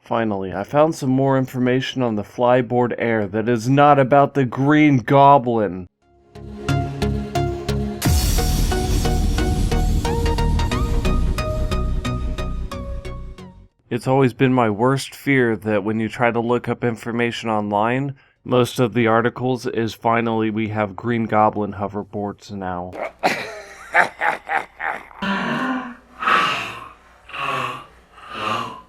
Finally, I found some more information on the Flyboard Air that is not about the Green Goblin. It's always been my worst fear that when you try to look up information online, most of the articles is finally we have Green Goblin hoverboards now.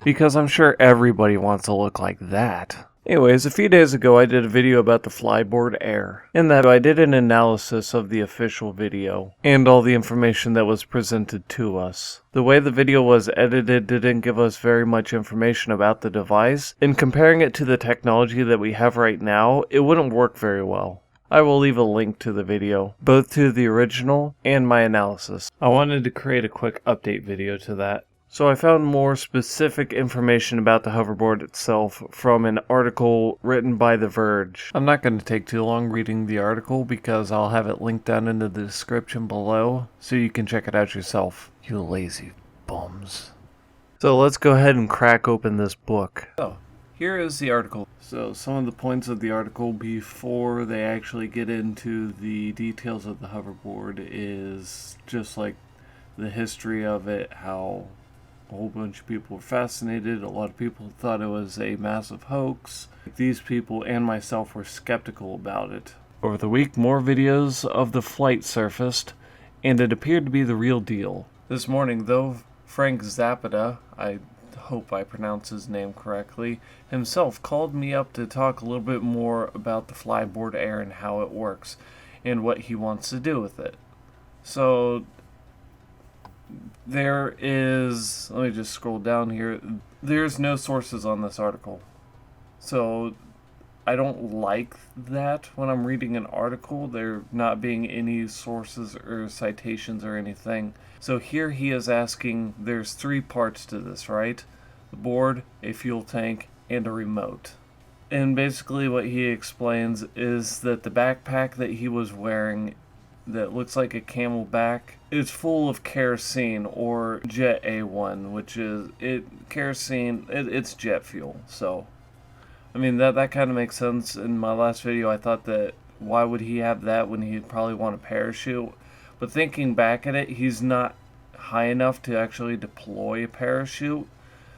Because I'm sure everybody wants to look like that. Anyways, a few days ago I did a video about the Flyboard Air. In that I did an analysis of the official video, and all the information that was presented to us. The way the video was edited didn't give us very much information about the device, and comparing it to the technology that we have right now, it wouldn't work very well. I will leave a link to the video, both to the original and my analysis. I wanted to create a quick update video to that. So I found more specific information about the hoverboard itself from an article written by The Verge. I'm not going to take too long reading the article because I'll have it linked down into the description below so you can check it out yourself, you lazy bums. So let's go ahead and crack open this book. So here is the article. So some of the points of the article before they actually get into the details of the hoverboard is just like the history of it, how a whole bunch of people were fascinated. A lot of people thought it was a massive hoax. These people and myself were skeptical about it. Over the week, more videos of the flight surfaced, and it appeared to be the real deal. This morning, though, Frank Zapata, I hope I pronounce his name correctly, himself called me up to talk a little bit more about the Flyboard Air and how it works, and what he wants to do with it. So there is, let me just scroll down here, there's no sources on this article. So I don't like that when I'm reading an article, there not being any sources or citations or anything. So here he is asking, there's 3 parts to this, right? The board, a fuel tank, and a remote. And basically what he explains is that the backpack that he was wearing that looks like a camelback, it's full of kerosene or jet A1, which is kerosene. It's jet fuel. So, I mean that kind of makes sense. In my last video, I thought that why would he have that when he'd probably want a parachute? But thinking back at it, he's not high enough to actually deploy a parachute.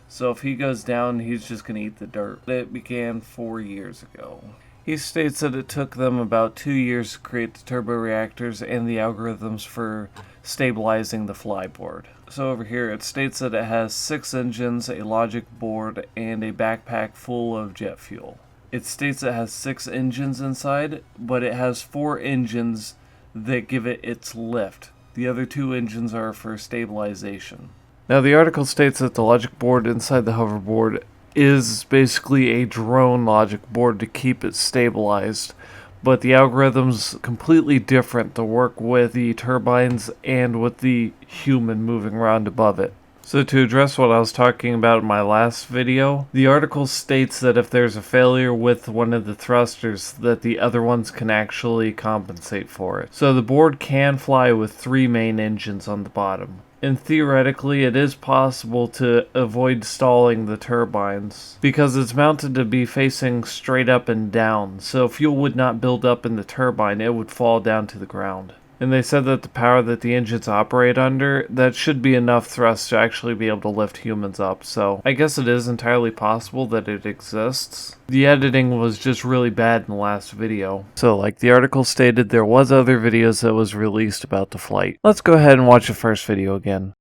So if he goes down, he's just gonna eat the dirt. It began 4 years ago. He states that it took them about 2 years to create the turbo reactors and the algorithms for stabilizing the flyboard. So over here it states that it has 6 engines, a logic board, and a backpack full of jet fuel. It states it has 6 engines inside, but it has 4 engines that give it its lift. The other 2 engines are for stabilization. Now the article states that the logic board inside the hoverboard is basically a drone logic board to keep it stabilized, but the algorithm's completely different to work with the turbines and with the human moving around above it. So to address what I was talking about in my last video, the article states that if there's a failure with one of the thrusters, that the other ones can actually compensate for it. So the board can fly with 3 main engines on the bottom. And theoretically, it is possible to avoid stalling the turbines because it's mounted to be facing straight up and down, so fuel would not build up in the turbine, it would fall down to the ground. And they said that the power that the engines operate under, that should be enough thrust to actually be able to lift humans up, so I guess it is entirely possible that it exists. The editing was just really bad in the last video. So like the article stated, there was other videos that was released about the flight. Let's go ahead and watch the first video again.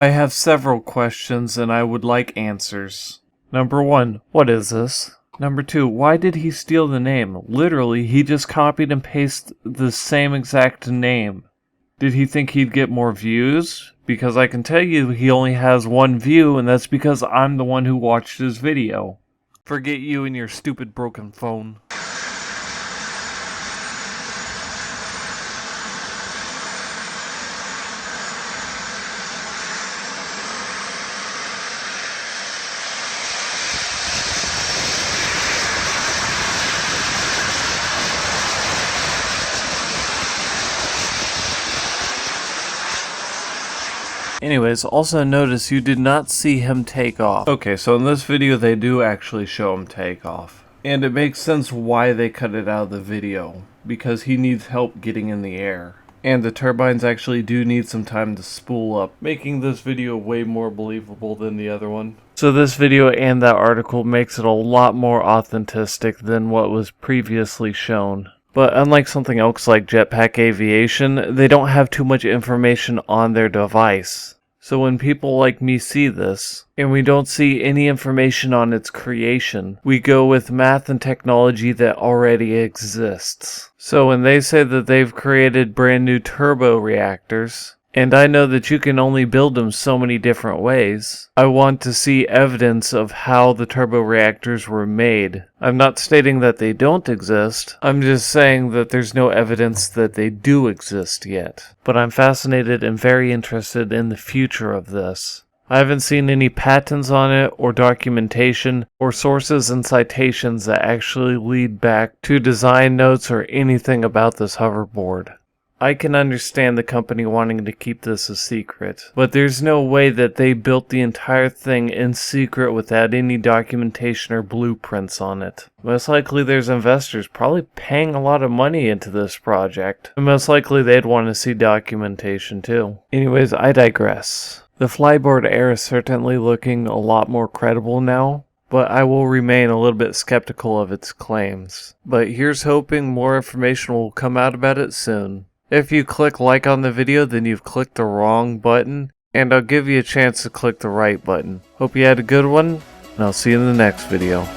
I have several questions and I would like answers. Number 1, what is this? Number 2, why did he steal the name? Literally, he just copied and pasted the same exact name. Did he think he'd get more views? Because I can tell you he only has 1 view, and that's because I'm the one who watched his video. Forget you and your stupid broken phone. Anyways, also notice you did not see him take off. Okay, so in this video they do actually show him take off. And it makes sense why they cut it out of the video, because he needs help getting in the air. And the turbines actually do need some time to spool up, making this video way more believable than the other one. So this video and that article makes it a lot more authentic than what was previously shown. But unlike something else like Jetpack Aviation, they don't have too much information on their device. So when people like me see this, and we don't see any information on its creation, we go with math and technology that already exists. So when they say that they've created brand new turbo reactors, and I know that you can only build them so many different ways, I want to see evidence of how the turbo reactors were made. I'm not stating that they don't exist, I'm just saying that there's no evidence that they do exist yet. But I'm fascinated and very interested in the future of this. I haven't seen any patents on it, or documentation, or sources and citations that actually lead back to design notes or anything about this hoverboard. I can understand the company wanting to keep this a secret, but there's no way that they built the entire thing in secret without any documentation or blueprints on it. Most likely there's investors probably paying a lot of money into this project, and most likely they'd want to see documentation too. Anyways, I digress. The Flyboard Air is certainly looking a lot more credible now, but I will remain a little bit skeptical of its claims. But here's hoping more information will come out about it soon. If you click like on the video, then you've clicked the wrong button, and I'll give you a chance to click the right button. Hope you had a good one, and I'll see you in the next video.